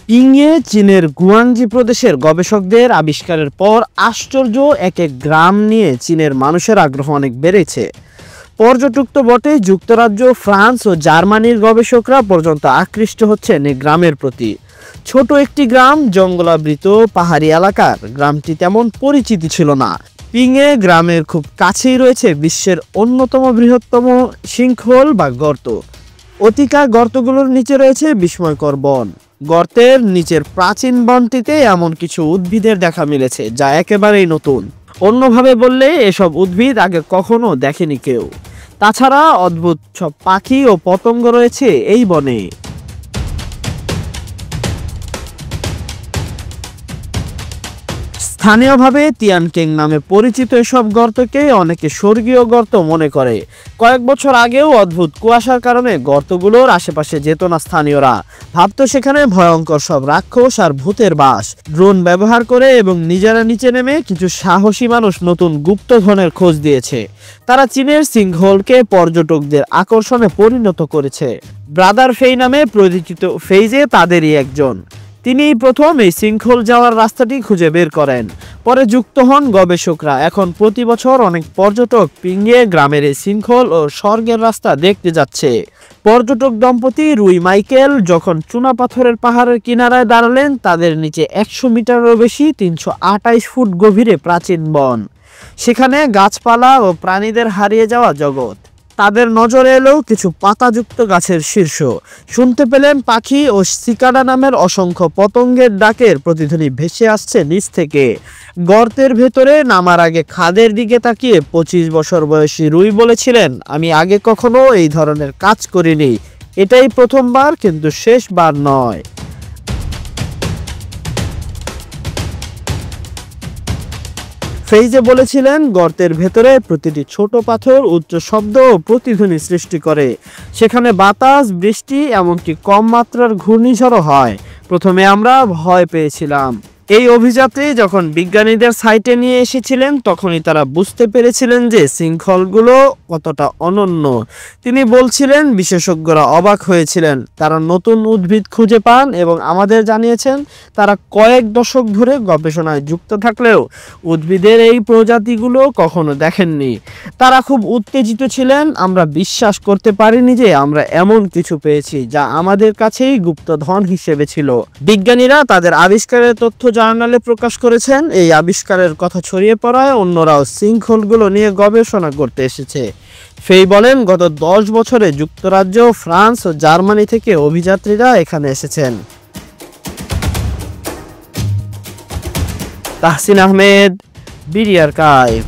পিংয়ে চীনের গুয়াংজি প্রদেশের গবেষকদের আবিষ্কারের পর আশ্চর্য এক এক গ্রাম নিয়ে চীনের মানুষের আগ্রহ অনেক বেড়েছে। পর্যটক তো বটে, যুক্তরাজ্য, ফ্রান্স ও জার্মানির গবেষকরা পর্যন্ত আকৃষ্ট হচ্ছেন এই গ্রামের প্রতি। ছোট একটি গ্রাম, জঙ্গলাবৃত পাহাড়ি এলাকার। গ্রামটি তেমন পরিচিতি ছিল না। পিংয়ে গ্রামের খুব কাছেই রয়েছে বিশ্বের অন্যতম বৃহত্তম সিঙ্কহোল বা গর্ত। অতিকা গর্তগুলোর নিচে রয়েছে বিস্ময়কর বন। গর্তের নিচের প্রাচীন বনটিতে এমন কিছু উদ্ভিদের দেখা মিলেছে যা একেবারেই নতুন। অন্যভাবে বললে এসব উদ্ভিদ আগে কখনো দেখেনি কেউ। তাছাড়া অদ্ভুত সব পাখি ও পতঙ্গ রয়েছে এই বনে। স্থানীয়ভাবে তিয়ানকেং নামে পরিচিত এসব গর্তকে অনেকে স্বর্গীয় গর্ত মনে করে। কয়েক বছর আগেও অদ্ভুত কুয়াশার কারণে গর্তগুলোর আশেপাশে যেত না স্থানীয়রা। ভাবতো সেখানে ভয়ঙ্কর সব রাক্ষস আর ভূতের বাস। ড্রোন ব্যবহার করে এবং নিজেরা নিচে নেমে কিছু সাহসী মানুষ নতুন গুপ্তধনের খোঁজ দিয়েছে। তারা চীনের সিঙ্কহোলকে পর্যটকদের আকর্ষণে পরিণত করেছে। ব্রাদার ফেই নামে পরিচিত ফেইজে তাদেরই একজন। তিনি প্রথম এই সিঙ্কহোল যাওয়ার রাস্তাটি খুঁজে বের করেন। পরে যুক্ত হন গবেষকরা। এখন প্রতি বছর অনেক পর্যটক পিংয়ে গ্রামের এই সিঙ্কহোল ও স্বর্গের রাস্তা দেখতে যাচ্ছে। পর্যটক দম্পতি রুই মাইকেল যখন চুনাপাথরের পাহাড়ের কিনারায় দাঁড়ালেন, তাদের নিচে 100 মিটারেরও বেশি 328 ফুট গভীরে প্রাচীন বন। সেখানে গাছপালা ও প্রাণীদের হারিয়ে যাওয়া জগৎ। তাদের নজরে এলো কিছু পাতাযুক্ত গাছের শীর্ষ। শুনতে পেলেন পাখি ও সিকাডা নামের অসংখ্য পতঙ্গের ডাকের প্রতিধ্বনি ভেসে আসছে নিচ থেকে। গর্তের ভেতরে নামার আগে খাদের দিকে তাকিয়ে 25 বছর বয়সী রুই বলেছিলেন, আমি আগে কখনো এই ধরনের কাজ করিনি। এটাই প্রথমবার, কিন্তু শেষবার নয়। ফেইজে বলেছিলেন, গর্তের ভেতরে প্রতিটি ছোট পাথর উচ্চ শব্দ ও প্রতিধ্বনি সৃষ্টি করে। সেখানে বাতাস, বৃষ্টি, এমনকি কম মাত্রার ঘূর্ণিঝড়ও হয়। প্রথমে আমরা ভয় পেয়েছিলাম। এই অভিযাত্রী যখন বিজ্ঞানীদের সাইটে নিয়ে এসেছিলেন, তখনই তারা বুঝতে পেরেছিলেন যে সিঙ্কহোলগুলো কতটা অনন্য। তিনি বলছিলেন, বিশেষজ্ঞরা অবাক হয়েছিলেন। তারা নতুন উদ্ভিদ খুঁজে পান এবং আমাদের জানিয়েছেন তারা কয়েক দশক ধরে গবেষণায় যুক্ত থাকলেও উদ্ভিদের এই প্রজাতিগুলো কখনো দেখেননি। তারা খুব উত্তেজিত ছিলেন। আমরা বিশ্বাস করতে পারিনি যে আমরা এমন কিছু পেয়েছি যা আমাদের কাছেই গুপ্তধন হিসেবে ছিল। বিজ্ঞানীরা তাদের আবিষ্কারের তথ্য জার্নালে প্রকাশ করেছেন। এই আবিষ্কারের কথা ছড়িয়ে পড়ায় অন্যরাও সিঙ্কহোলগুলো নিয়ে গবেষণা করতে এসেছে। ফেই বলেন, গত 10 বছরে যুক্তরাজ্য, ফ্রান্স ও জার্মানি থেকে অভিযাত্রীরা এখানে এসেছেন। Tahsin Ahmed, BD archive.